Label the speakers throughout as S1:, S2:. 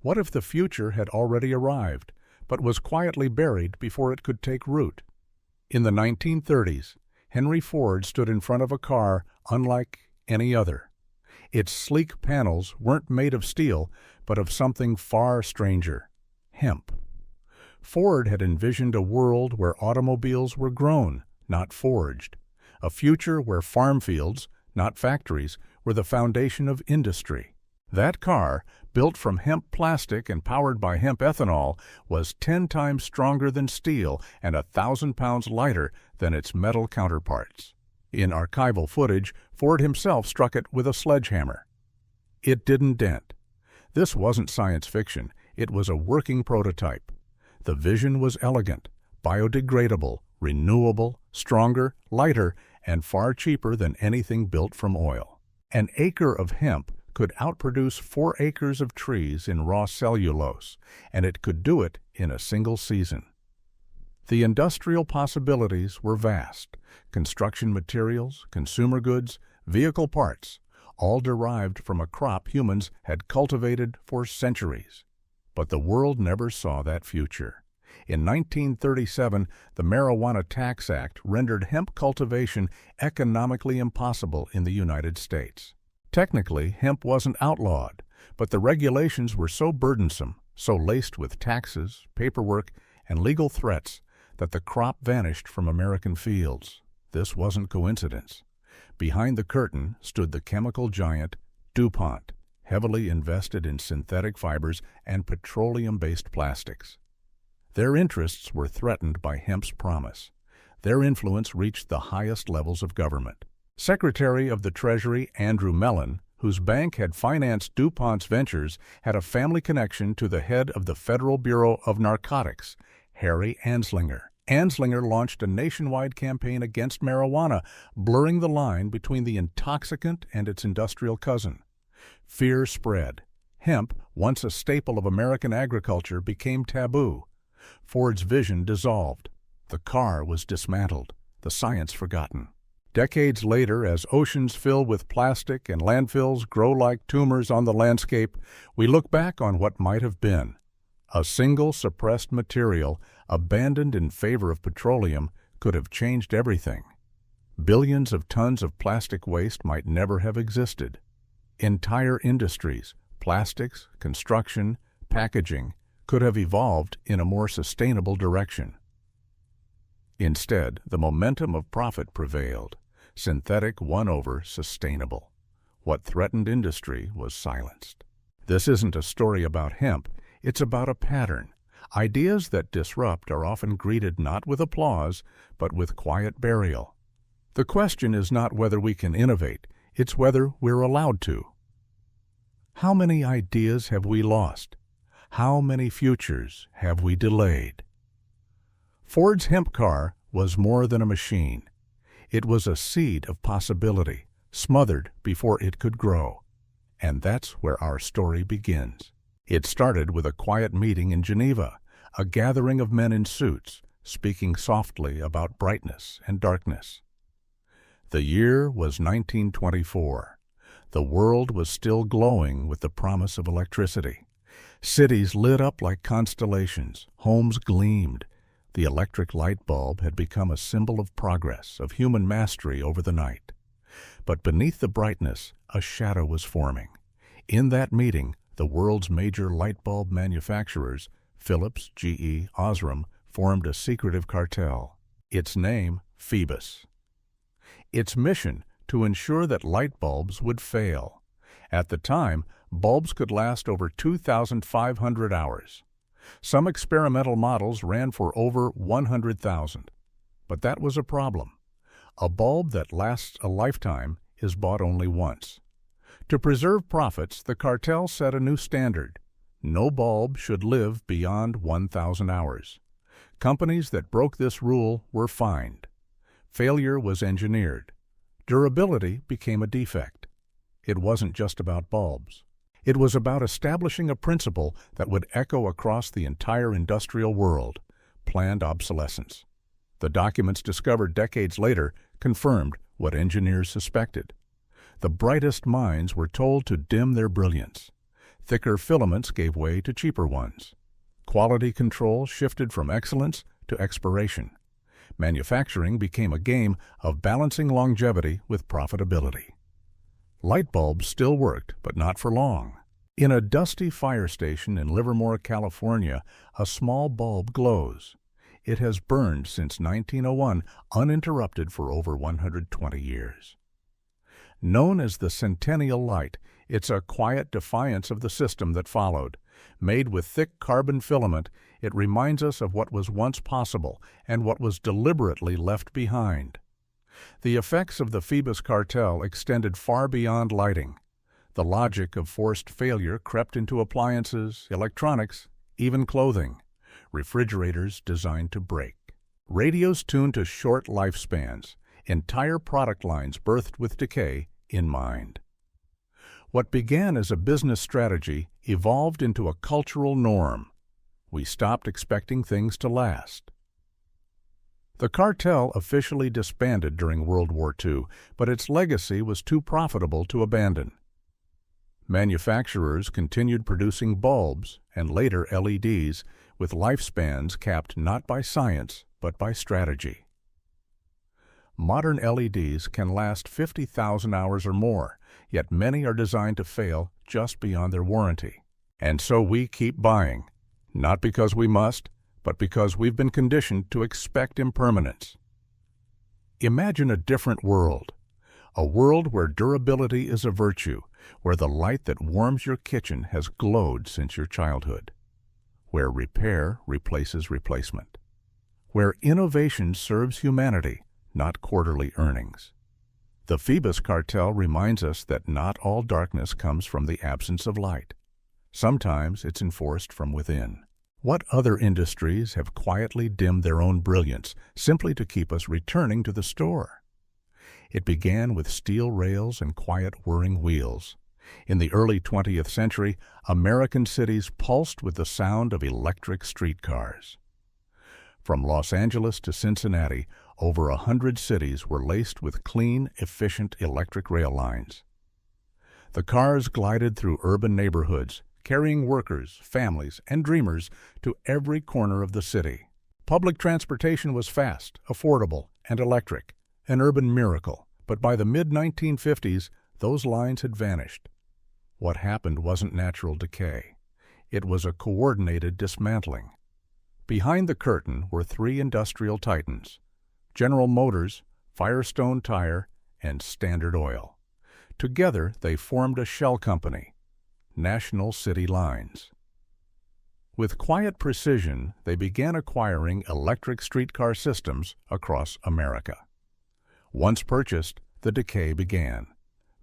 S1: What if the future had already arrived, but was quietly buried before it could take root? In the 1930s, Henry Ford stood in front of a car unlike any other. Its sleek panels weren't made of steel, but of something far stranger: hemp. Ford had envisioned a world where automobiles were grown, not forged. A future where farm fields, not factories, were the foundation of industry. That car, built from hemp plastic and powered by hemp ethanol, was 10 times stronger than steel and 1,000 pounds lighter than its metal counterparts. In archival footage, Ford himself struck it with a sledgehammer. It didn't dent. This wasn't science fiction. It was a working prototype. The vision was elegant, biodegradable, renewable, stronger, lighter, and far cheaper than anything built from oil. An acre of hemp could outproduce 4 acres of trees in raw cellulose, and it could do it in a single season. The industrial possibilities were vast: construction materials, consumer goods, vehicle parts, all derived from a crop humans had cultivated for centuries. But the world never saw that future. In 1937, the Marijuana Tax Act rendered hemp cultivation economically impossible in the United States. Technically, hemp wasn't outlawed, but the regulations were so burdensome, so laced with taxes, paperwork, and legal threats, that the crop vanished from American fields. This wasn't coincidence. Behind the curtain stood the chemical giant DuPont, heavily invested in synthetic fibers and petroleum-based plastics. Their interests were threatened by hemp's promise. Their influence reached the highest levels of government. Secretary of the Treasury Andrew Mellon, whose bank had financed DuPont's ventures, had a family connection to the head of the Federal Bureau of Narcotics, Harry Anslinger. Anslinger launched a nationwide campaign against marijuana, blurring the line between the intoxicant and its industrial cousin. Fear spread. Hemp, once a staple of American agriculture, became taboo. Ford's vision dissolved. The car was dismantled, the science forgotten. Decades later, as oceans fill with plastic and landfills grow like tumors on the landscape, we look back on what might have been. A single suppressed material, abandoned in favor of petroleum, could have changed everything. Billions of tons of plastic waste might never have existed. Entire industries, plastics, construction, packaging, could have evolved in a more sustainable direction. Instead, the momentum of profit prevailed. Synthetic won over sustainable. What threatened industry was silenced. This isn't a story about hemp, it's about a pattern. Ideas that disrupt are often greeted not with applause, but with quiet burial. The question is not whether we can innovate, it's whether we're allowed to. How many ideas have we lost? How many futures have we delayed? Ford's hemp car was more than a machine. It was a seed of possibility, smothered before it could grow. And that's where our story begins. It started with a quiet meeting in Geneva, a gathering of men in suits, speaking softly about brightness and darkness. The year was 1924. The world was still glowing with the promise of electricity. Cities lit up like constellations, homes gleamed. The electric light bulb had become a symbol of progress, of human mastery over the night. But beneath the brightness, a shadow was forming. In that meeting, the world's major light bulb manufacturers, Philips, GE, Osram, formed a secretive cartel. Its name, Phoebus. Its mission, to ensure that light bulbs would fail. At the time, bulbs could last over 2,500 hours. Some experimental models ran for over 100,000. But that was a problem. A bulb that lasts a lifetime is bought only once. To preserve profits, the cartel set a new standard. No bulb should live beyond 1,000 hours. Companies that broke this rule were fined. Failure was engineered. Durability became a defect. It wasn't just about bulbs. It was about establishing a principle that would echo across the entire industrial world: planned obsolescence. The documents discovered decades later confirmed what engineers suspected. The brightest minds were told to dim their brilliance. Thicker filaments gave way to cheaper ones. Quality control shifted from excellence to expiration. Manufacturing became a game of balancing longevity with profitability. Light bulbs still worked, but not for long. In a dusty fire station in Livermore, California, a small bulb glows. It has burned since 1901, uninterrupted for over 120 years. Known as the Centennial Light, it's a quiet defiance of the system that followed. Made with thick carbon filament, it reminds us of what was once possible and what was deliberately left behind. The effects of the Phoebus cartel extended far beyond lighting. The logic of forced failure crept into appliances, electronics, even clothing. Refrigerators designed to break. Radios tuned to short lifespans. Entire product lines birthed with decay in mind. What began as a business strategy evolved into a cultural norm. We stopped expecting things to last. The cartel officially disbanded during World War II, but its legacy was too profitable to abandon. Manufacturers continued producing bulbs and later LEDs with lifespans capped not by science but by strategy. Modern LEDs can last 50,000 hours or more, yet many are designed to fail just beyond their warranty. And so we keep buying, not because we must, but because we've been conditioned to expect impermanence. Imagine a different world, a world where durability is a virtue, where the light that warms your kitchen has glowed since your childhood, where repair replaces replacement, where innovation serves humanity, not quarterly earnings. The Phoebus cartel reminds us that not all darkness comes from the absence of light. Sometimes it's enforced from within. What other industries have quietly dimmed their own brilliance simply to keep us returning to the store? It began with steel rails and quiet whirring wheels. In the early 20th century, American cities pulsed with the sound of electric streetcars. From Los Angeles to Cincinnati, over 100 cities were laced with clean, efficient electric rail lines. The cars glided through urban neighborhoods, carrying workers, families, and dreamers to every corner of the city. Public transportation was fast, affordable, and electric, an urban miracle. But by the mid-1950s, those lines had vanished. What happened wasn't natural decay. It was a coordinated dismantling. Behind the curtain were three industrial titans: General Motors, Firestone Tire, and Standard Oil. Together, they formed a shell company, National City Lines. With quiet precision, they began acquiring electric streetcar systems across America. Once purchased, the decay began.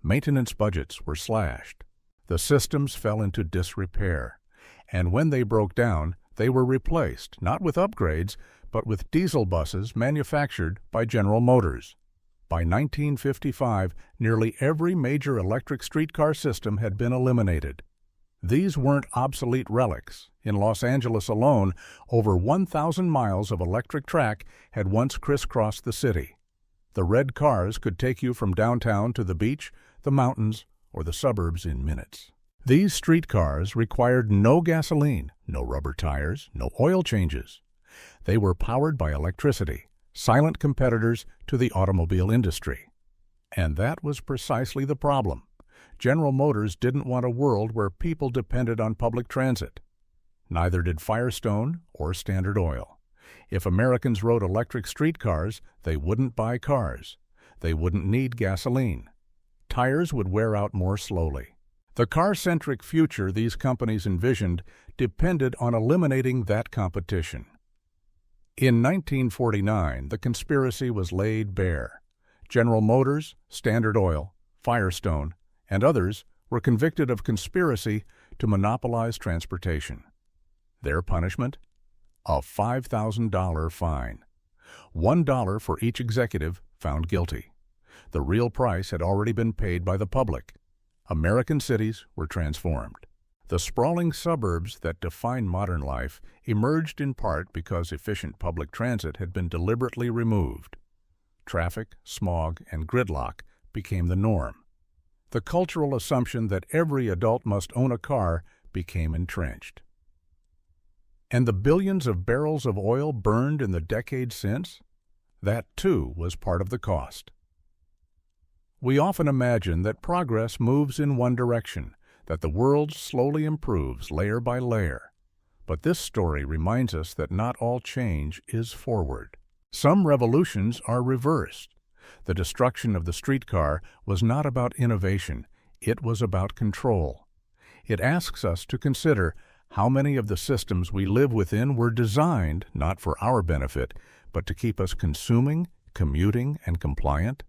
S1: Maintenance budgets were slashed. The systems fell into disrepair, and when they broke down, they were replaced, not with upgrades, but with diesel buses manufactured by General Motors. By 1955, nearly every major electric streetcar system had been eliminated. These weren't obsolete relics. In Los Angeles alone, over 1,000 miles of electric track had once crisscrossed the city. The red cars could take you from downtown to the beach, the mountains, or the suburbs in minutes. These streetcars required no gasoline, no rubber tires, no oil changes. They were powered by electricity, silent competitors to the automobile industry. And that was precisely the problem. General Motors didn't want a world where people depended on public transit. Neither did Firestone or Standard Oil. If Americans rode electric streetcars, they wouldn't buy cars. They wouldn't need gasoline. Tires would wear out more slowly. The car-centric future these companies envisioned depended on eliminating that competition. In 1949, the conspiracy was laid bare. General Motors, Standard Oil, Firestone, and others were convicted of conspiracy to monopolize transportation. Their punishment? A $5,000 fine. $1 for each executive found guilty. The real price had already been paid by the public. American cities were transformed. The sprawling suburbs that define modern life emerged in part because efficient public transit had been deliberately removed. Traffic, smog, and gridlock became the norm. The cultural assumption that every adult must own a car became entrenched. And the billions of barrels of oil burned in the decades since? That, too, was part of the cost. We often imagine that progress moves in one direction, that the world slowly improves layer by layer. But this story reminds us that not all change is forward. Some revolutions are reversed. The destruction of the streetcar was not about innovation, it was about control. It asks us to consider how many of the systems we live within were designed not for our benefit, but to keep us consuming, commuting, and compliant.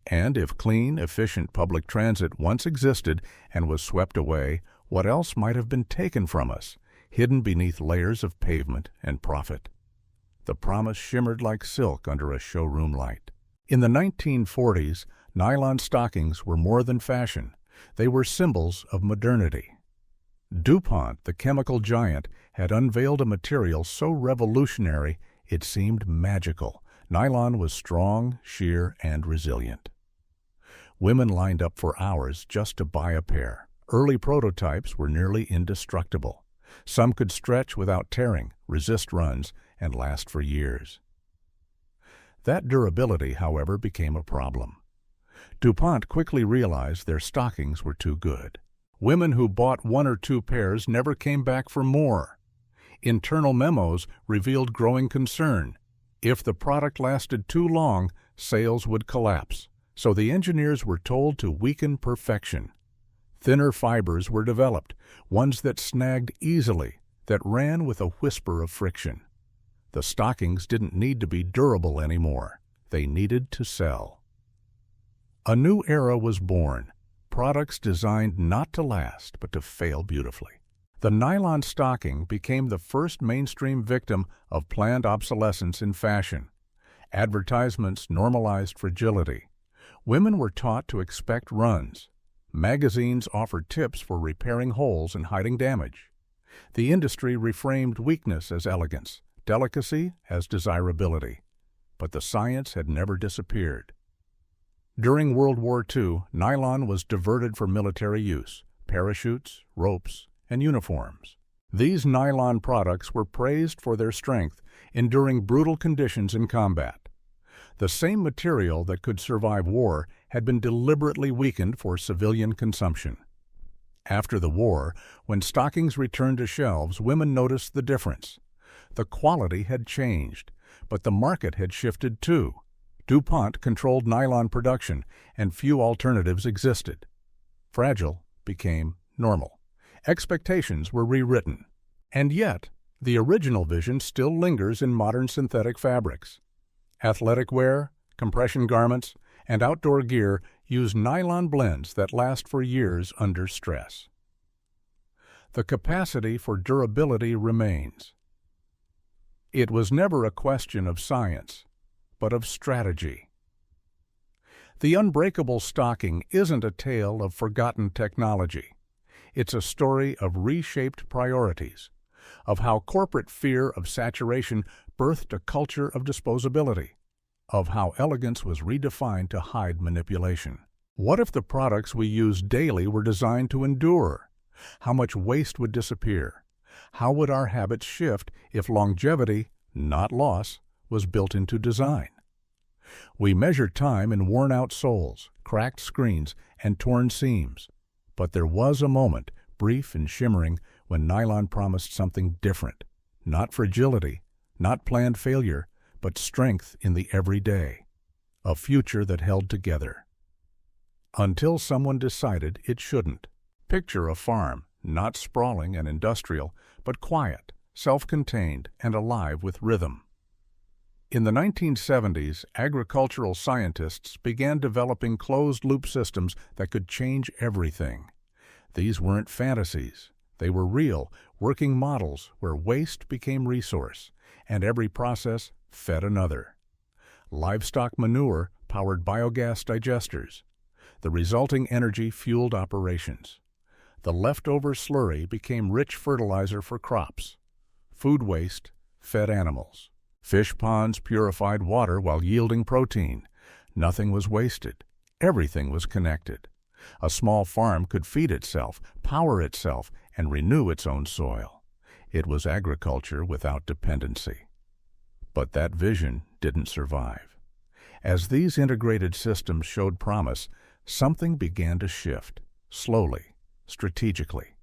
S1: And if clean, efficient public transit once existed and was swept away, what else might have been taken from us, hidden beneath layers of pavement and profit? The promise shimmered like silk under a showroom light. In the 1940s, nylon stockings were more than fashion. They were symbols of modernity. DuPont, the chemical giant, had unveiled a material so revolutionary it seemed magical. Nylon was strong, sheer, and resilient. Women lined up for hours just to buy a pair. Early prototypes were nearly indestructible. Some could stretch without tearing, resist runs, and last for years. That durability, however, became a problem. DuPont quickly realized their stockings were too good. Women who bought one or two pairs never came back for more. Internal memos revealed growing concern. If the product lasted too long, sales would collapse. So the engineers were told to weaken perfection. Thinner fibers were developed, ones that snagged easily, that ran with a whisper of friction. The stockings didn't need to be durable anymore. They needed to sell. A new era was born, products designed not to last but to fail beautifully. The nylon stocking became the first mainstream victim of planned obsolescence in fashion. Advertisements normalized fragility. Women were taught to expect runs. Magazines offered tips for repairing holes and hiding damage. The industry reframed weakness as elegance, delicacy as desirability. But the science had never disappeared. During World War II, nylon was diverted for military use, parachutes, ropes, and uniforms. These nylon products were praised for their strength, enduring brutal conditions in combat. The same material that could survive war had been deliberately weakened for civilian consumption. After the war, when stockings returned to shelves, women noticed the difference. The quality had changed, but the market had shifted too. DuPont controlled nylon production, and few alternatives existed. Fragile became normal. Expectations were rewritten. And yet, the original vision still lingers in modern synthetic fabrics. Athletic wear, compression garments, and outdoor gear use nylon blends that last for years under stress. The capacity for durability remains. It was never a question of science, but of strategy. The unbreakable stocking isn't a tale of forgotten technology. It's a story of reshaped priorities, of how corporate fear of saturation birthed a culture of disposability, of how elegance was redefined to hide manipulation. What if the products we use daily were designed to endure? How much waste would disappear? How would our habits shift if longevity, not loss, was built into design? We measure time in worn-out soles, cracked screens, and torn seams. But there was a moment, brief and shimmering, when nylon promised something different. Not fragility, not planned failure, but strength in the everyday. A future that held together. Until someone decided it shouldn't. Picture a farm, not sprawling and industrial, but quiet, self-contained, and alive with rhythm. In the 1970s, agricultural scientists began developing closed-loop systems that could change everything. These weren't fantasies. They were real, working models where waste became resource, and every process fed another. Livestock manure powered biogas digesters. The resulting energy fueled operations. The leftover slurry became rich fertilizer for crops. Food waste fed animals. Fish ponds purified water while yielding protein. Nothing was wasted. Everything was connected. A small farm could feed itself, power itself, and renew its own soil. It was agriculture without dependency. But that vision didn't survive. As these integrated systems showed promise, something began to shift, slowly, strategically.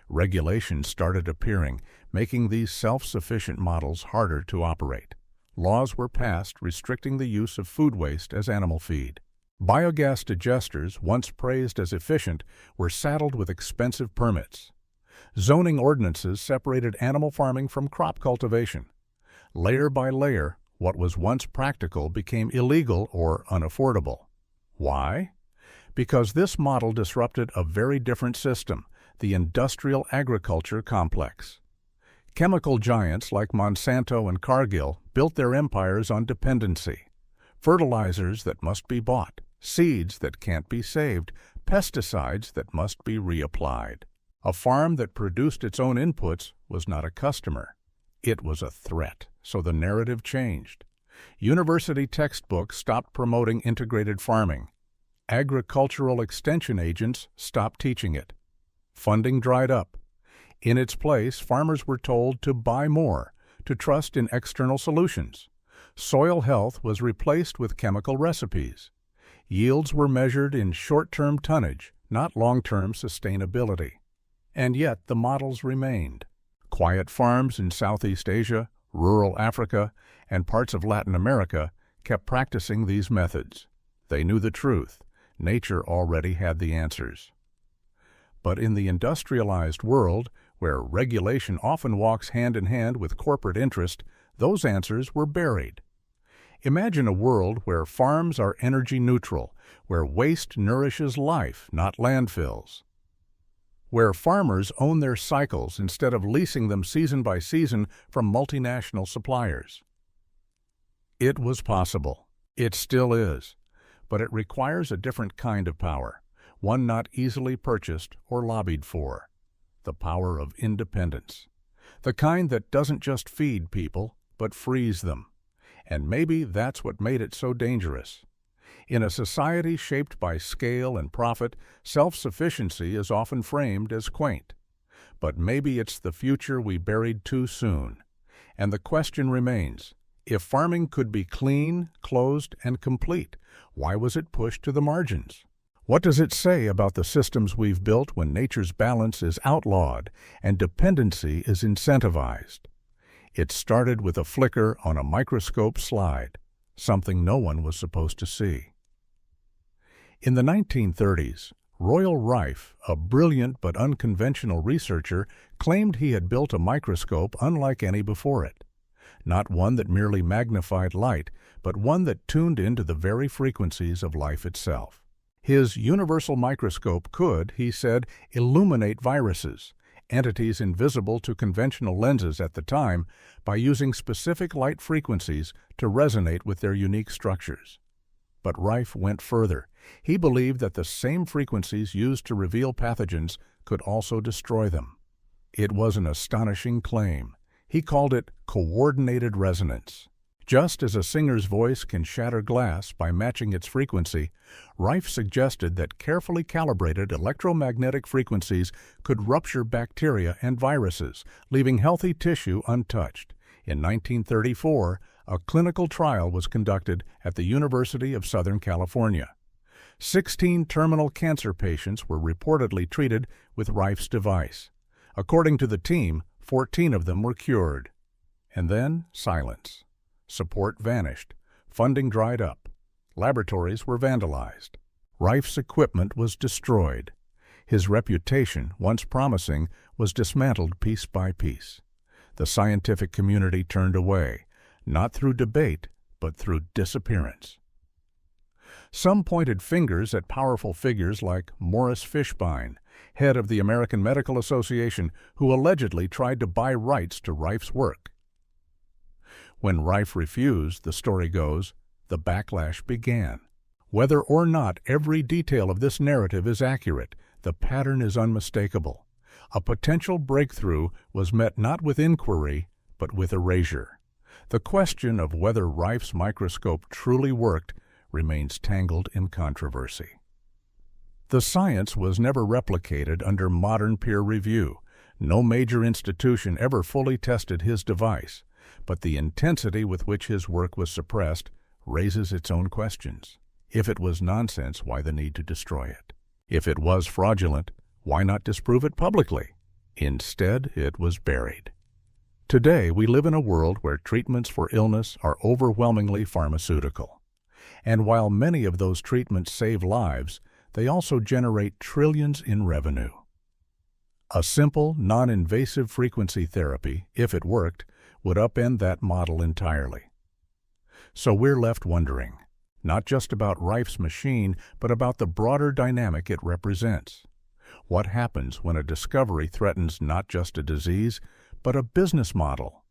S1: Regulations started appearing, making these self-sufficient models harder to operate. Laws were passed restricting the use of food waste as animal feed. Biogas digesters, once praised as efficient, were saddled with expensive permits. Zoning ordinances separated animal farming from crop cultivation. Layer by layer, what was once practical became illegal or unaffordable. Why? Because this model disrupted a very different system, the industrial agriculture complex. Chemical giants like Monsanto and Cargill built their empires on dependency. Fertilizers that must be bought, seeds that can't be saved, pesticides that must be reapplied. A farm that produced its own inputs was not a customer. It was a threat, so the narrative changed. University textbooks stopped promoting integrated farming. Agricultural extension agents stopped teaching it. Funding dried up. In its place, farmers were told to buy more, to trust in external solutions. Soil health was replaced with chemical recipes. Yields were measured in short-term tonnage, not long-term sustainability. And yet the models remained. Quiet farms in Southeast Asia, rural Africa, and parts of Latin America kept practicing these methods. They knew the truth. Nature already had the answers. But in the industrialized world, where regulation often walks hand in hand with corporate interest, those answers were buried. Imagine a world where farms are energy neutral, where waste nourishes life, not landfills. Where farmers own their cycles instead of leasing them season by season from multinational suppliers. It was possible. It still is. But it requires a different kind of power, one not easily purchased or lobbied for. The power of independence. The kind that doesn't just feed people, but frees them. And maybe that's what made it so dangerous. In a society shaped by scale and profit, self-sufficiency is often framed as quaint. But maybe it's the future we buried too soon. And the question remains, if farming could be clean, closed, and complete, why was it pushed to the margins? What does it say about the systems we've built when nature's balance is outlawed and dependency is incentivized? It started with a flicker on a microscope slide, something no one was supposed to see. In the 1930s, Royal Rife, a brilliant but unconventional researcher, claimed he had built a microscope unlike any before it. Not one that merely magnified light, but one that tuned into the very frequencies of life itself. His universal microscope could, he said, illuminate viruses, entities invisible to conventional lenses at the time, by using specific light frequencies to resonate with their unique structures. But Rife went further. He believed that the same frequencies used to reveal pathogens could also destroy them. It was an astonishing claim. He called it coordinated resonance. Just as a singer's voice can shatter glass by matching its frequency, Rife suggested that carefully calibrated electromagnetic frequencies could rupture bacteria and viruses, leaving healthy tissue untouched. In 1934, a clinical trial was conducted at the University of Southern California. 16 terminal cancer patients were reportedly treated with Rife's device. According to the team, 14 of them were cured. And then silence. Support vanished. Funding dried up. Laboratories were vandalized. Rife's equipment was destroyed. His reputation, once promising, was dismantled piece by piece. The scientific community turned away, not through debate, but through disappearance. Some pointed fingers at powerful figures like Morris Fishbein, head of the American Medical Association, who allegedly tried to buy rights to Rife's work. When Rife refused, the story goes, the backlash began. Whether or not every detail of this narrative is accurate, the pattern is unmistakable. A potential breakthrough was met not with inquiry, but with erasure. The question of whether Rife's microscope truly worked remains tangled in controversy. The science was never replicated under modern peer review. No major institution ever fully tested his device, but the intensity with which his work was suppressed raises its own questions. If it was nonsense, why the need to destroy it? If it was fraudulent, why not disprove it publicly? Instead, it was buried. Today, we live in a world where treatments for illness are overwhelmingly pharmaceutical. And while many of those treatments save lives, they also generate trillions in revenue. A simple, non-invasive frequency therapy, if it worked, would upend that model entirely. So we're left wondering, not just about Rife's machine, but about the broader dynamic it represents. What happens when a discovery threatens not just a disease, but a business model?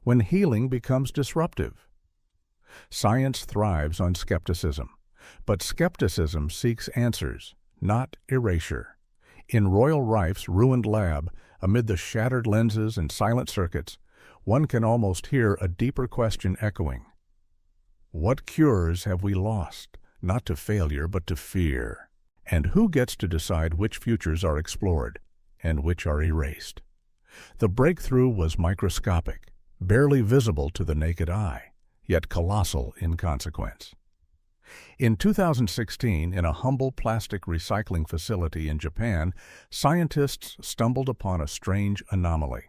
S1: When healing becomes disruptive? Science thrives on skepticism, but skepticism seeks answers, not erasure. In Royal Rife's ruined lab, amid the shattered lenses and silent circuits, one can almost hear a deeper question echoing. What cures have we lost, not to failure but to fear? And who gets to decide which futures are explored and which are erased? The breakthrough was microscopic, barely visible to the naked eye, yet colossal in consequence. In 2016, in a humble plastic recycling facility in Japan, scientists stumbled upon a strange anomaly.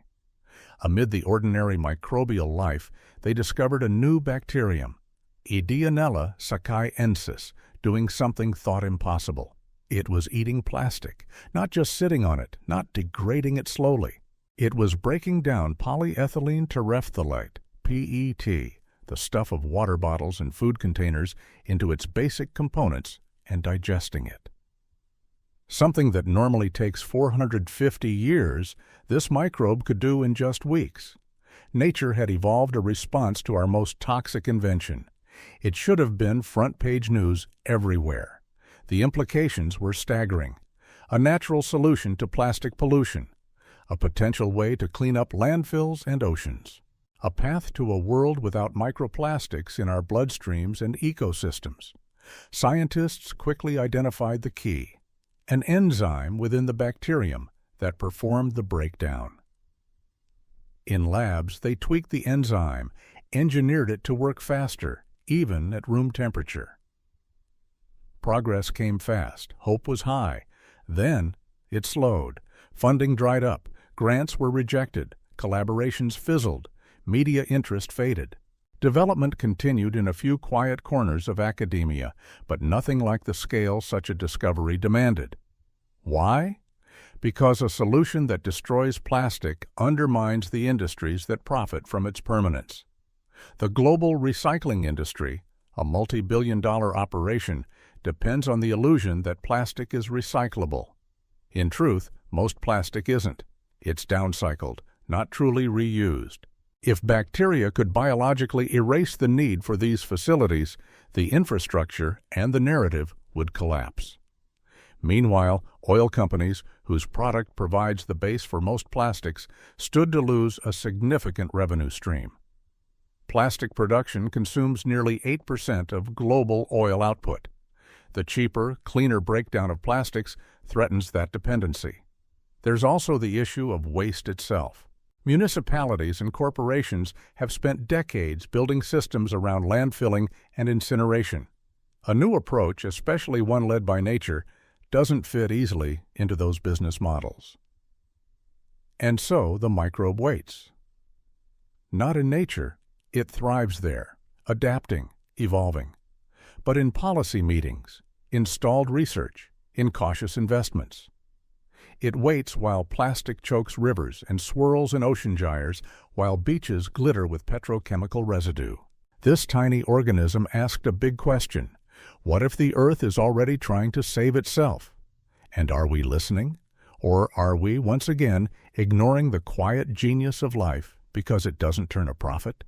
S1: Amid the ordinary microbial life, they discovered a new bacterium, Ideonella sakaiensis, doing something thought impossible. It was eating plastic, not just sitting on it, not degrading it slowly. It was breaking down polyethylene terephthalate, PET, the stuff of water bottles and food containers, into its basic components and digesting it. Something that normally takes 450 years, this microbe could do in just weeks. Nature had evolved a response to our most toxic invention. It should have been front-page news everywhere. The implications were staggering. A natural solution to plastic pollution. A potential way to clean up landfills and oceans. A path to a world without microplastics in our bloodstreams and ecosystems. Scientists quickly identified the key, an enzyme within the bacterium that performed the breakdown. In labs, they tweaked the enzyme, engineered it to work faster, even at room temperature. Progress came fast, hope was high. Then it slowed. Funding dried up, grants were rejected, collaborations fizzled, media interest faded. Development continued in a few quiet corners of academia, but nothing like the scale such a discovery demanded. Why? Because a solution that destroys plastic undermines the industries that profit from its permanence. The global recycling industry, a multi-billion-dollar operation, depends on the illusion that plastic is recyclable. In truth, most plastic isn't. It's downcycled, not truly reused. If bacteria could biologically erase the need for these facilities, the infrastructure and the narrative would collapse. Meanwhile, oil companies, whose product provides the base for most plastics, stood to lose a significant revenue stream. Plastic production consumes nearly 8% of global oil output. The cheaper, cleaner breakdown of plastics threatens that dependency. There's also the issue of waste itself. Municipalities and corporations have spent decades building systems around landfilling and incineration. A new approach, especially one led by nature, doesn't fit easily into those business models. And so the microbe waits. Not in nature, it thrives there, adapting, evolving. But in policy meetings, in stalled research, in cautious investments. It waits while plastic chokes rivers and swirls in ocean gyres, while beaches glitter with petrochemical residue. This tiny organism asked a big question. What if the Earth is already trying to save itself? And are we listening? Or are we, once again, ignoring the quiet genius of life because it doesn't turn a profit?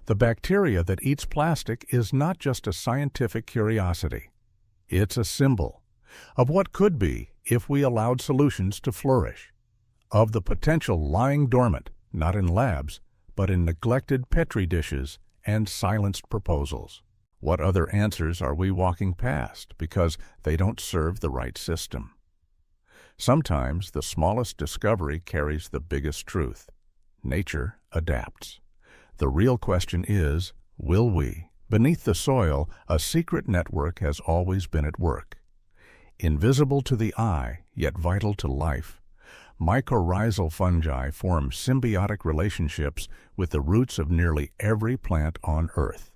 S1: The bacteria that eats plastic is not just a scientific curiosity. It's a symbol of what could be if we allowed solutions to flourish, of the potential lying dormant, not in labs, but in neglected Petri dishes and silenced proposals. What other answers are we walking past because they don't serve the right system? Sometimes the smallest discovery carries the biggest truth. Nature adapts. The real question is, will we? Beneath the soil, a secret network has always been at work. Invisible to the eye, yet vital to life, mycorrhizal fungi form symbiotic relationships with the roots of nearly every plant on Earth.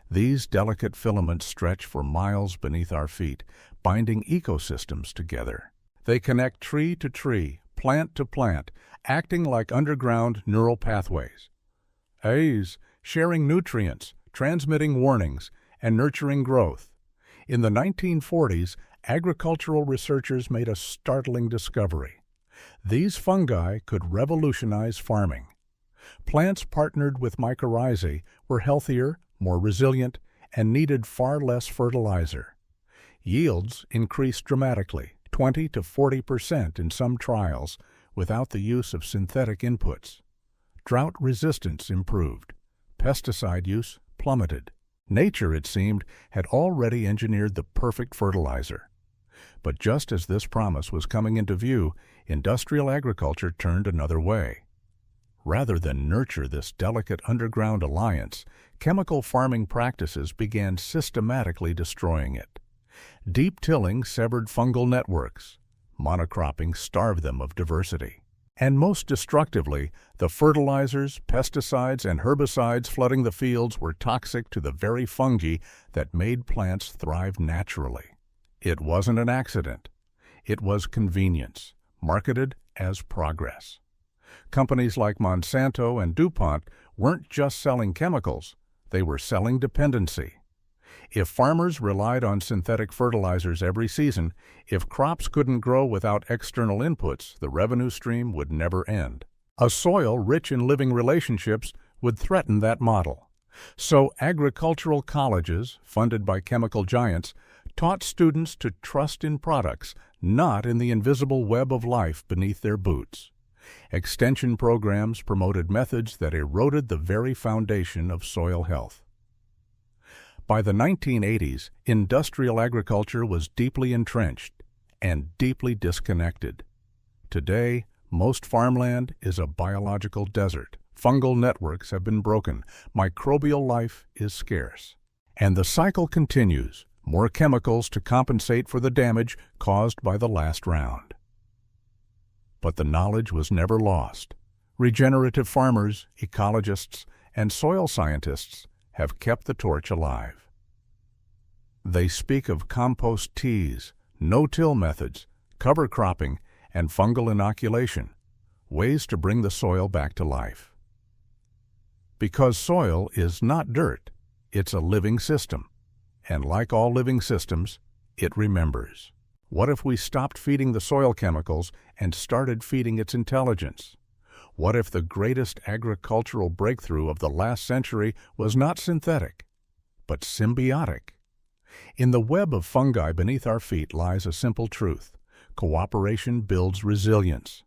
S1: These delicate filaments stretch for miles beneath our feet, binding ecosystems together. They connect tree to tree, plant to plant, acting like underground neural pathways. Sharing nutrients, transmitting warnings, and nurturing growth. In the 1940s, agricultural researchers made a startling discovery. These fungi could revolutionize farming. Plants partnered with mycorrhizae were healthier, more resilient, and needed far less fertilizer. Yields increased dramatically, 20 to 40% in some trials, without the use of synthetic inputs. Drought resistance improved. Pesticide use plummeted. Nature, it seemed, had already engineered the perfect fertilizer. But just as this promise was coming into view, industrial agriculture turned another way. Rather than nurture this delicate underground alliance, chemical farming practices began systematically destroying it. Deep tilling severed fungal networks. Monocropping starved them of diversity. And most destructively, the fertilizers, pesticides, and herbicides flooding the fields were toxic to the very fungi that made plants thrive naturally. It wasn't an accident. It was convenience, marketed as progress. Companies like Monsanto and DuPont weren't just selling chemicals, they were selling dependency. If farmers relied on synthetic fertilizers every season, if crops couldn't grow without external inputs, the revenue stream would never end. A soil rich in living relationships would threaten that model. So agricultural colleges, funded by chemical giants, taught students to trust in products, not in the invisible web of life beneath their boots. Extension programs promoted methods that eroded the very foundation of soil health. By the 1980s, industrial agriculture was deeply entrenched and deeply disconnected. Today, most farmland is a biological desert. Fungal networks have been broken. Microbial life is scarce. And the cycle continues, more chemicals to compensate for the damage caused by the last round. But the knowledge was never lost. Regenerative farmers, ecologists, and soil scientists have kept the torch alive. They speak of compost teas, no-till methods, cover cropping, and fungal inoculation, ways to bring the soil back to life. Because soil is not dirt, it's a living system, and like all living systems, it remembers. What if we stopped feeding the soil chemicals and started feeding its intelligence? What if the greatest agricultural breakthrough of the last century was not synthetic, but symbiotic? In the web of fungi beneath our feet lies a simple truth. Cooperation builds resilience.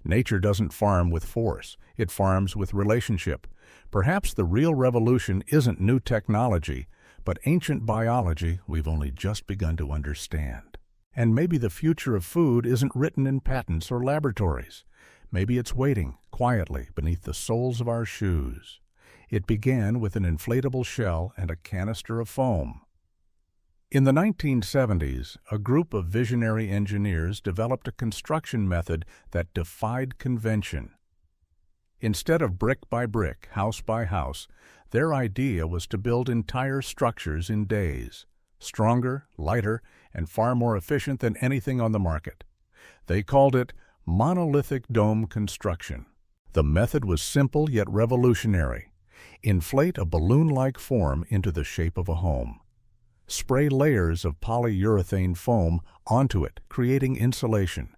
S1: Nature doesn't farm with force, it farms with relationship. Perhaps the real revolution isn't new technology, but ancient biology we've only just begun to understand. And maybe the future of food isn't written in patents or laboratories. Maybe it's waiting quietly beneath the soles of our shoes. It began with an inflatable shell and a canister of foam. In the 1970s, a group of visionary engineers developed a construction method that defied convention. Instead of brick by brick, house by house, their idea was to build entire structures in days, stronger, lighter, and far more efficient than anything on the market. They called it monolithic dome construction. The method was simple yet revolutionary. Inflate a balloon-like form into the shape of a home. Spray layers of polyurethane foam onto it, creating insulation.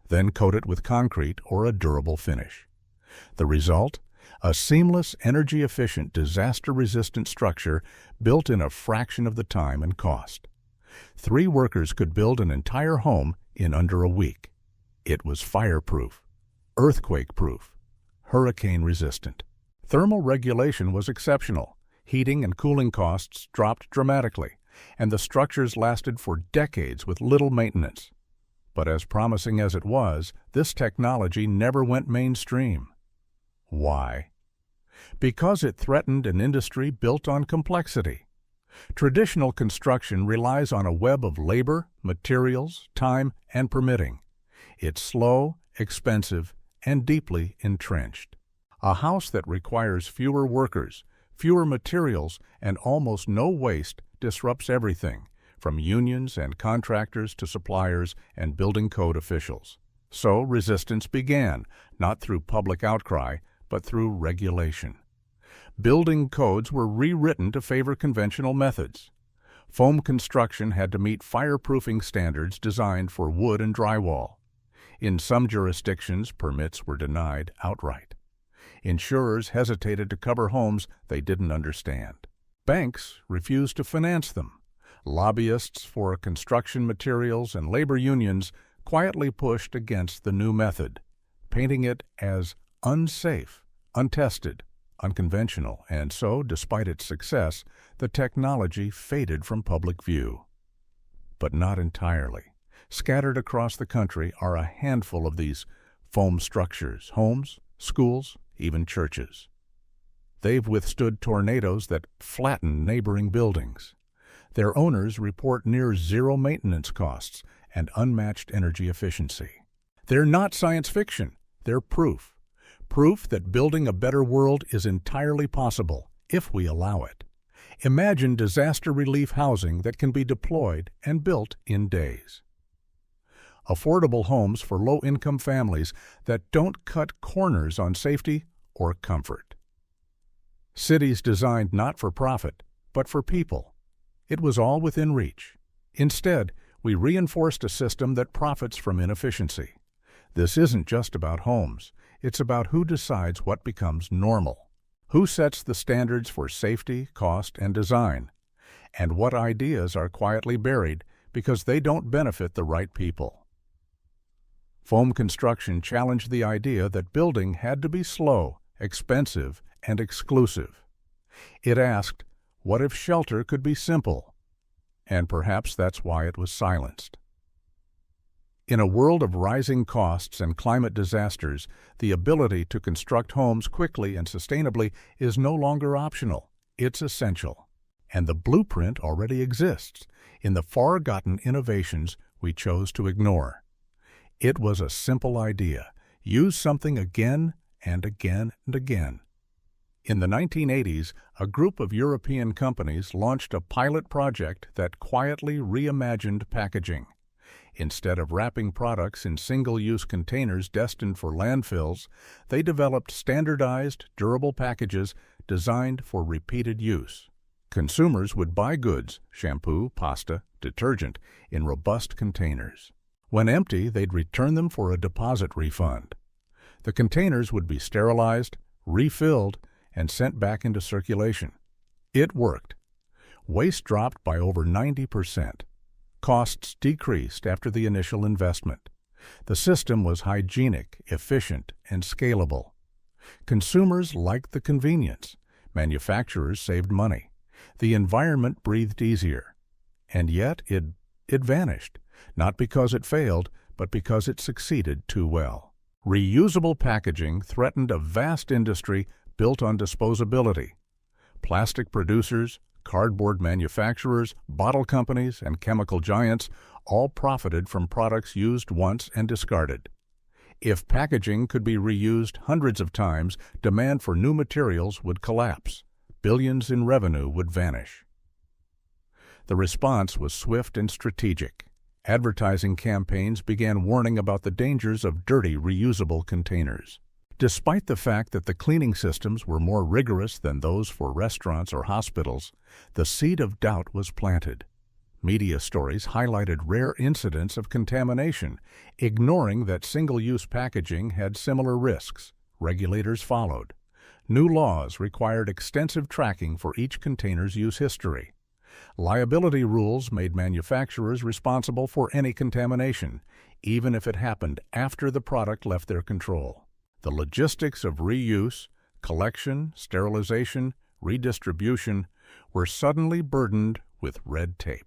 S1: Then coat it with concrete or a durable finish. The result? A seamless, energy-efficient, disaster-resistant structure built in a fraction of the time and cost. 3 workers could build an entire home in under a week. It was fireproof, earthquake-proof, hurricane-resistant. Thermal regulation was exceptional. Heating and cooling costs dropped dramatically, and the structures lasted for decades with little maintenance. But as promising as it was, this technology never went mainstream. Why? Because it threatened an industry built on complexity. Traditional construction relies on a web of labor, materials, time, and permitting. It's slow, expensive, and deeply entrenched. A house that requires fewer workers, fewer materials, and almost no waste disrupts everything, from unions and contractors to suppliers and building code officials. So resistance began, not through public outcry, but through regulation. Building codes were rewritten to favor conventional methods. Foam construction had to meet fireproofing standards designed for wood and drywall. In some jurisdictions, permits were denied outright. Insurers hesitated to cover homes they didn't understand. Banks refused to finance them. Lobbyists for construction materials and labor unions quietly pushed against the new method, painting it as unsafe, untested, unconventional, and so, despite its success, the technology faded from public view. But not entirely. Scattered across the country are a handful of these foam structures, homes, schools, even churches. They've withstood tornadoes that flatten neighboring buildings. Their owners report near zero maintenance costs and unmatched energy efficiency. They're not science fiction, they're proof. Proof that building a better world is entirely possible if we allow it. Imagine disaster relief housing that can be deployed and built in days. Affordable homes for low-income families that don't cut corners on safety or comfort. Cities designed not for profit, but for people. It was all within reach. Instead, we reinforced a system that profits from inefficiency. This isn't just about homes. It's about who decides what becomes normal, who sets the standards for safety, cost, and design, and what ideas are quietly buried because they don't benefit the right people. Foam construction challenged the idea that building had to be slow, expensive, and exclusive. It asked, what if shelter could be simple? And perhaps that's why it was silenced. In a world of rising costs and climate disasters, the ability to construct homes quickly and sustainably is no longer optional. It's essential. And the blueprint already exists in the forgotten innovations we chose to ignore. It was a simple idea. Use something again and again and again. In the 1980s, a group of European companies launched a pilot project that quietly reimagined packaging. Instead of wrapping products in single-use containers destined for landfills, they developed standardized, durable packages designed for repeated use. Consumers would buy goods, shampoo, pasta, detergent, in robust containers. When empty, they'd return them for a deposit refund. The containers would be sterilized, refilled, and sent back into circulation. It worked. Waste dropped by over 90%. Costs decreased after the initial investment. The system was hygienic, efficient, and scalable. Consumers liked the convenience. Manufacturers saved money. The environment breathed easier. And yet it vanished, not because it failed, but because it succeeded too well. Reusable packaging threatened a vast industry built on disposability. Plastic producers, cardboard manufacturers, bottle companies, and chemical giants all profited from products used once and discarded. If packaging could be reused hundreds of times, demand for new materials would collapse. Billions in revenue would vanish. The response was swift and strategic. Advertising campaigns began warning about the dangers of dirty, reusable containers. Despite the fact that the cleaning systems were more rigorous than those for restaurants or hospitals, the seed of doubt was planted. Media stories highlighted rare incidents of contamination, ignoring that single-use packaging had similar risks. Regulators followed. New laws required extensive tracking for each container's use history. Liability rules made manufacturers responsible for any contamination, even if it happened after the product left their control. The logistics of reuse, collection, sterilization, redistribution, were suddenly burdened with red tape.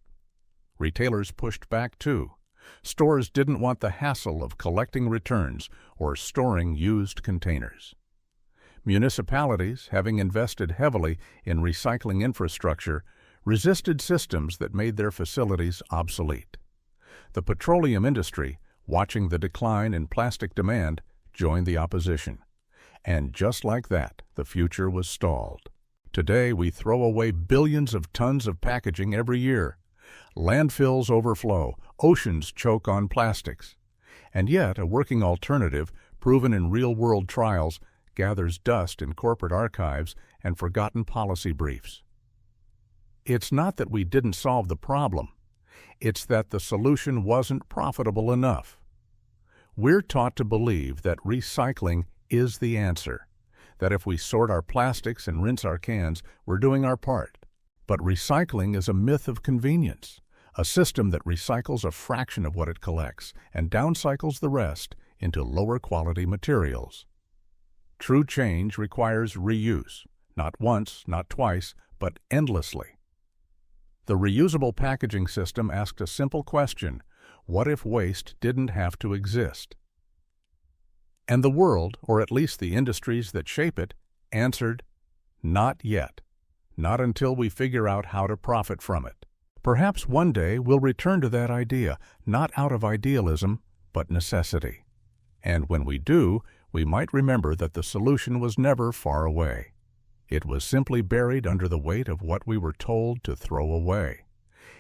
S1: Retailers pushed back too. Stores didn't want the hassle of collecting returns or storing used containers. Municipalities, having invested heavily in recycling infrastructure, resisted systems that made their facilities obsolete. The petroleum industry, watching the decline in plastic demand, joined the opposition. And just like that, the future was stalled. Today, we throw away billions of tons of packaging every year. Landfills overflow, oceans choke on plastics. And yet, a working alternative, proven in real-world trials, gathers dust in corporate archives and forgotten policy briefs. It's not that we didn't solve the problem. It's that the solution wasn't profitable enough. We're taught to believe that recycling is the answer, that if we sort our plastics and rinse our cans, we're doing our part. But recycling is a myth of convenience, a system that recycles a fraction of what it collects and downcycles the rest into lower-quality materials. True change requires reuse, not once, not twice, but endlessly. The reusable packaging system asked a simple question: what if waste didn't have to exist? And the world, or at least the industries that shape it, answered, not yet. Not until we figure out how to profit from it. Perhaps one day we'll return to that idea, not out of idealism, but necessity. And when we do, we might remember that the solution was never far away. It was simply buried under the weight of what we were told to throw away.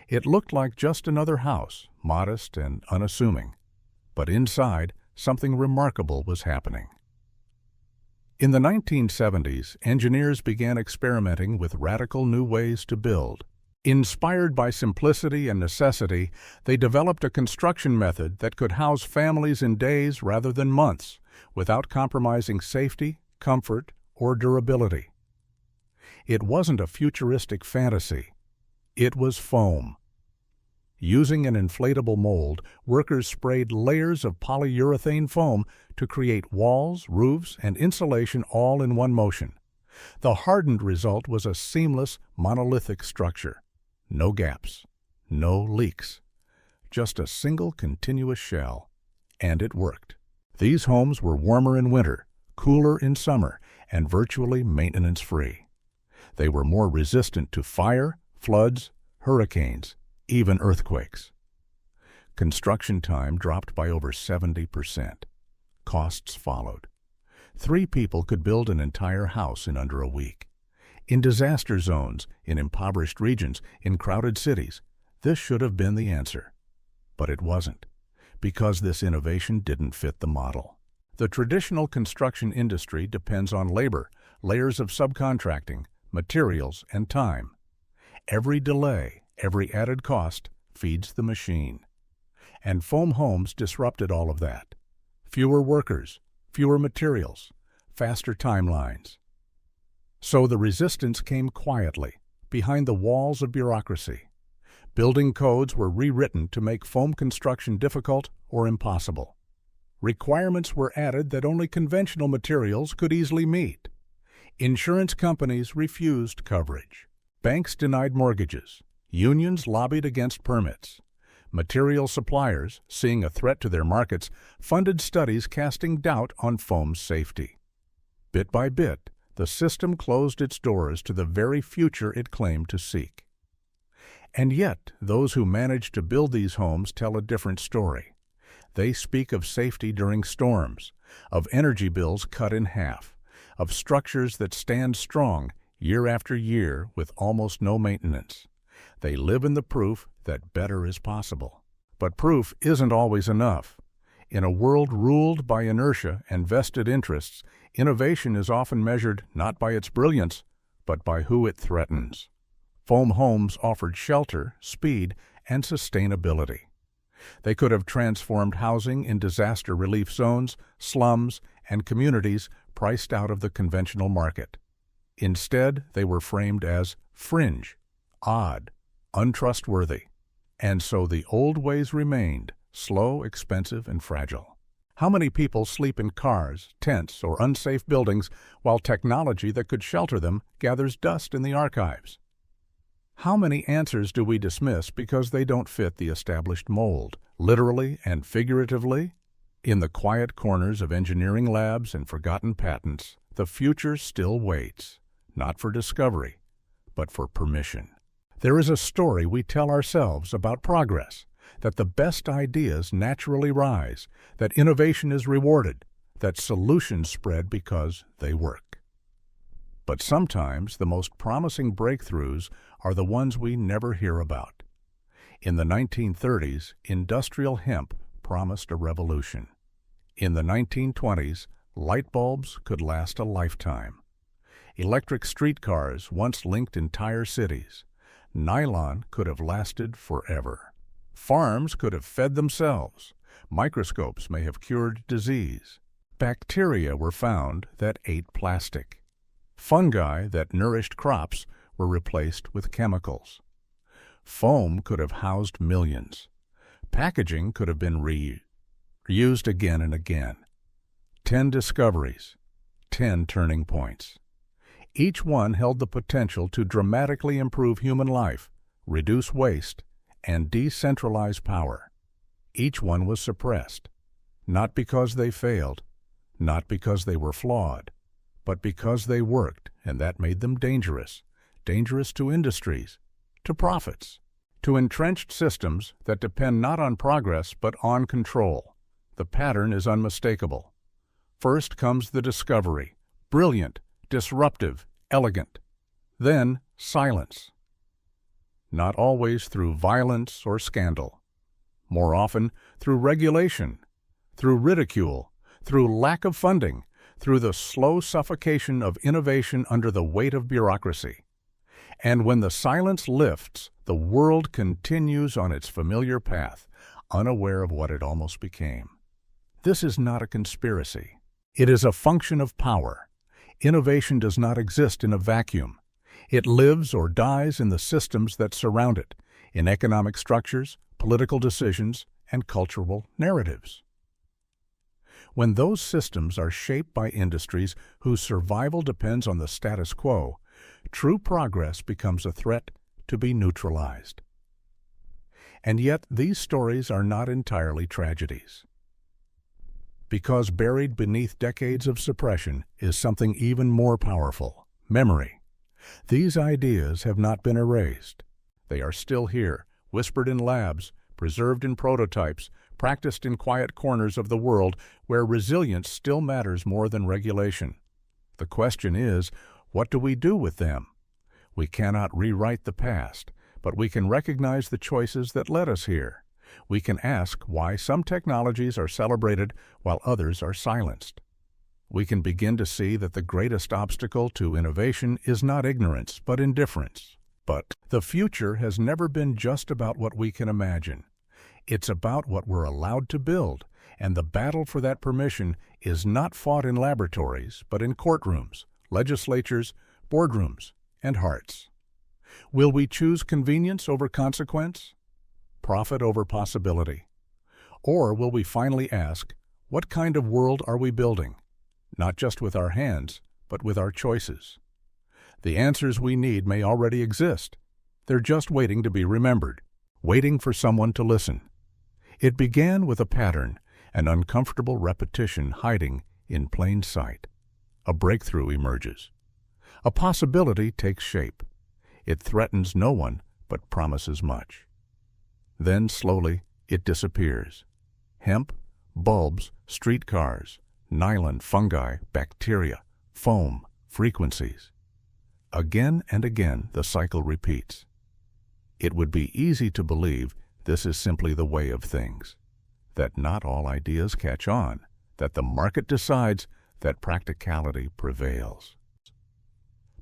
S1: It looked like just another house, modest and unassuming. But inside, something remarkable was happening. In the 1970s, engineers began experimenting with radical new ways to build. Inspired by simplicity and necessity, they developed a construction method that could house families in days rather than months, without compromising safety, comfort, or durability. It wasn't a futuristic fantasy. It was foam. Using an inflatable mold, workers sprayed layers of polyurethane foam to create walls, roofs, and insulation all in one motion. The hardened result was a seamless, monolithic structure. No gaps, no leaks, just a single continuous shell. And it worked. These homes were warmer in winter, cooler in summer, and virtually maintenance-free. They were more resistant to fire, floods, hurricanes, even earthquakes. Construction time dropped by over 70%. Costs followed. 3 people could build an entire house in under a week. In disaster zones, in impoverished regions, in crowded cities, this should have been the answer. But it wasn't, because this innovation didn't fit the model. The traditional construction industry depends on labor, layers of subcontracting, materials, and time. Every delay, every added cost feeds the machine. And foam homes disrupted all of that. Fewer workers, fewer materials, faster timelines. So the resistance came quietly, behind the walls of bureaucracy. Building codes were rewritten to make foam construction difficult or impossible. Requirements were added that only conventional materials could easily meet. Insurance companies refused coverage. Banks denied mortgages. Unions lobbied against permits. Material suppliers, seeing a threat to their markets, funded studies casting doubt on foam's safety. Bit by bit, the system closed its doors to the very future it claimed to seek. And yet, those who managed to build these homes tell a different story. They speak of safety during storms, of energy bills cut in half, of structures that stand strong year after year with almost no maintenance. They live in the proof that better is possible. But proof isn't always enough. In a world ruled by inertia and vested interests, innovation is often measured not by its brilliance, but by who it threatens. Foam homes offered shelter, speed, and sustainability. They could have transformed housing in disaster relief zones, slums, and communities priced out of the conventional market. Instead, they were framed as fringe, odd, untrustworthy. And so the old ways remained, slow, expensive, and fragile. How many people sleep in cars, tents, or unsafe buildings while technology that could shelter them gathers dust in the archives? How many answers do we dismiss because they don't fit the established mold, literally and figuratively? In the quiet corners of engineering labs and forgotten patents, the future still waits, not for discovery, but for permission. There is a story we tell ourselves about progress, that the best ideas naturally rise, that innovation is rewarded, that solutions spread because they work. But sometimes the most promising breakthroughs are the ones we never hear about. In the 1930s, industrial hemp promised a revolution. In the 1920s, light bulbs could last a lifetime. Electric streetcars once linked entire cities. Nylon could have lasted forever. Farms could have fed themselves. Microscopes may have cured disease. Bacteria were found that ate plastic. Fungi that nourished crops were replaced with chemicals. Foam could have housed millions. Packaging could have been reused again and again. 10 discoveries, 10 turning points. Each one held the potential to dramatically improve human life, reduce waste, and decentralize power. Each one was suppressed, not because they failed, not because they were flawed, but because they worked, and that made them dangerous to industries, to profits, to entrenched systems that depend not on progress but on control. The pattern is unmistakable. First comes the discovery, brilliant, disruptive, elegant. Then silence. Not always through violence or scandal. More often through regulation, through ridicule, through lack of funding, through the slow suffocation of innovation under the weight of bureaucracy. And when the silence lifts, the world continues on its familiar path, unaware of what it almost became. This is not a conspiracy. It is a function of power. Innovation does not exist in a vacuum. It lives or dies in the systems that surround it, in economic structures, political decisions, and cultural narratives. When those systems are shaped by industries whose survival depends on the status quo, true progress becomes a threat to be neutralized. And yet these stories are not entirely tragedies. Because buried beneath decades of suppression is something even more powerful, memory. These ideas have not been erased. They are still here, whispered in labs, preserved in prototypes, practiced in quiet corners of the world where resilience still matters more than regulation. The question is, what do we do with them? We cannot rewrite the past, but we can recognize the choices that led us here. We can ask why some technologies are celebrated while others are silenced. We can begin to see that the greatest obstacle to innovation is not ignorance, but indifference. But the future has never been just about what we can imagine. It's about what we're allowed to build, and the battle for that permission is not fought in laboratories, but in courtrooms, legislatures, boardrooms, and hearts. Will we choose convenience over consequence? Profit over possibility? Or will we finally ask, what kind of world are we building? Not just with our hands, but with our choices. The answers we need may already exist. They're just waiting to be remembered, waiting for someone to listen. It began with a pattern, an uncomfortable repetition hiding in plain sight. A breakthrough emerges. A possibility takes shape. It threatens no one, but promises much. Then, slowly, it disappears. Hemp, bulbs, streetcars, nylon, fungi, bacteria, foam, frequencies. Again and again, the cycle repeats. It would be easy to believe this is simply the way of things, that not all ideas catch on, that the market decides, that practicality prevails.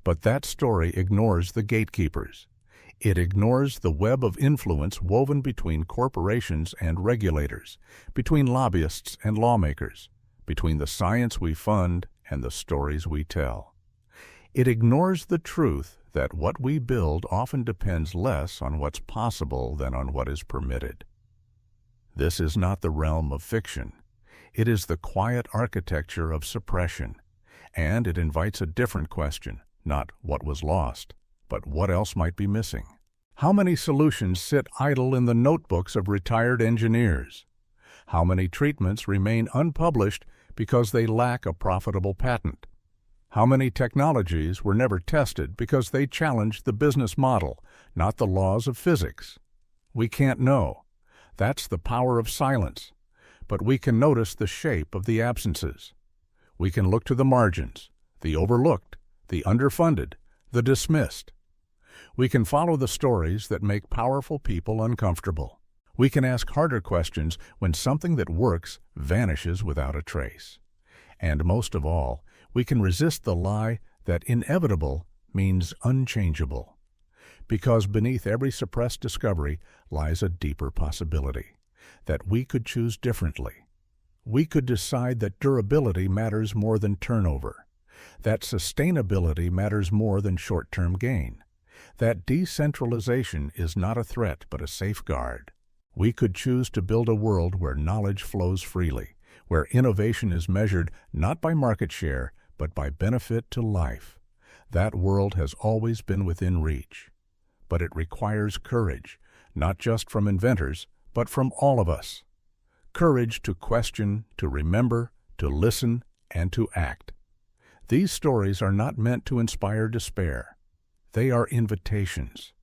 S1: But that story ignores the gatekeepers. It ignores the web of influence woven between corporations and regulators, between lobbyists and lawmakers, between the science we fund and the stories we tell. It ignores the truth that what we build often depends less on what's possible than on what is permitted. This is not the realm of fiction. It is the quiet architecture of suppression, and it invites a different question, not what was lost, but what else might be missing. How many solutions sit idle in the notebooks of retired engineers? How many treatments remain unpublished because they lack a profitable patent? How many technologies were never tested because they challenged the business model, not the laws of physics? We can't know. That's the power of silence. But we can notice the shape of the absences. We can look to the margins, the overlooked, the underfunded, the dismissed. We can follow the stories that make powerful people uncomfortable. We can ask harder questions when something that works vanishes without a trace. And most of all, we can resist the lie that inevitable means unchangeable. Because beneath every suppressed discovery lies a deeper possibility, that we could choose differently. We could decide that durability matters more than turnover, that sustainability matters more than short-term gain, that decentralization is not a threat but a safeguard. We could choose to build a world where knowledge flows freely, where innovation is measured not by market share, but by benefit to life. That world has always been within reach. But it requires courage, not just from inventors, but from all of us. Courage to question, to remember, to listen, and to act. These stories are not meant to inspire despair. They are invitations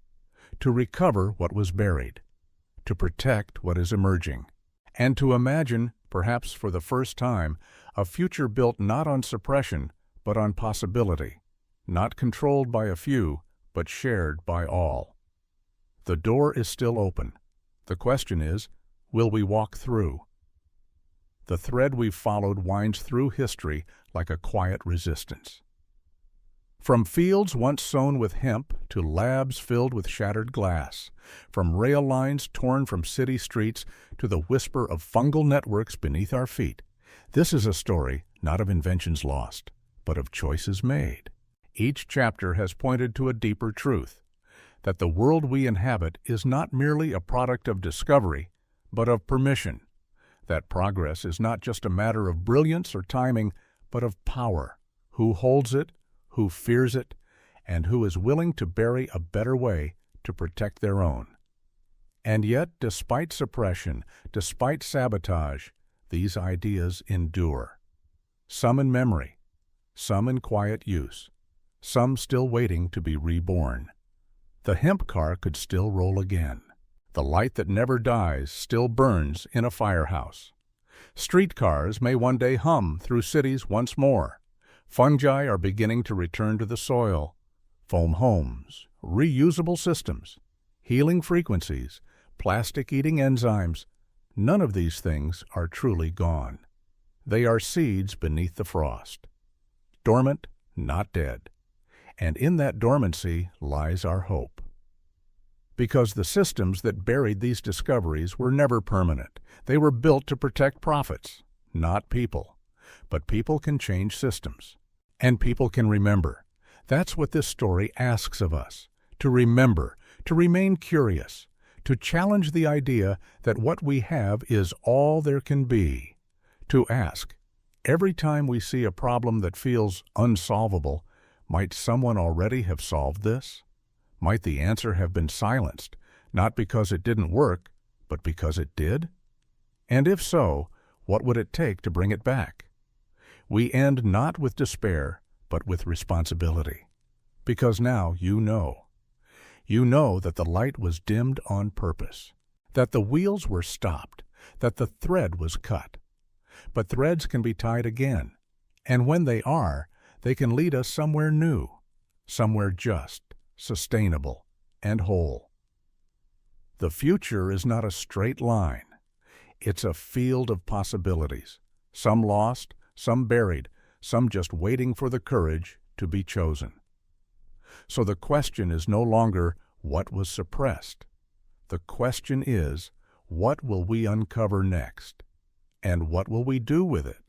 S1: to recover what was buried, to protect what is emerging, and to imagine, perhaps for the first time, a future built not on suppression, but on possibility, not controlled by a few, but shared by all. The door is still open. The question is, will we walk through? The thread we've followed winds through history like a quiet resistance. From fields once sown with hemp to labs filled with shattered glass, from rail lines torn from city streets to the whisper of fungal networks beneath our feet, this is a story not of inventions lost, but of choices made. Each chapter has pointed to a deeper truth, that the world we inhabit is not merely a product of discovery, but of permission, that progress is not just a matter of brilliance or timing, but of power, who holds it, who fears it, and who is willing to bury a better way to protect their own. And yet, despite suppression, despite sabotage, these ideas endure. Some in memory, some in quiet use, some still waiting to be reborn. The hemp car could still roll again. The light that never dies still burns in a firehouse. Streetcars may one day hum through cities once more. Fungi are beginning to return to the soil. Foam homes, reusable systems, healing frequencies, plastic-eating enzymes, none of these things are truly gone. They are seeds beneath the frost. Dormant, not dead. And in that dormancy lies our hope. Because the systems that buried these discoveries were never permanent. They were built to protect profits, not people. But people can change systems. And people can remember. That's what this story asks of us. To remember, to remain curious, to challenge the idea that what we have is all there can be. To ask, every time we see a problem that feels unsolvable, might someone already have solved this? Might the answer have been silenced, not because it didn't work, but because it did? And if so, what would it take to bring it back? We end not with despair, but with responsibility. Because now you know. You know that the light was dimmed on purpose, that the wheels were stopped, that the thread was cut. But threads can be tied again, and when they are, they can lead us somewhere new, somewhere just, sustainable, and whole. The future is not a straight line. It's a field of possibilities, some lost, some buried, some just waiting for the courage to be chosen. So the question is no longer what was suppressed. The question is, what will we uncover next? And what will we do with it?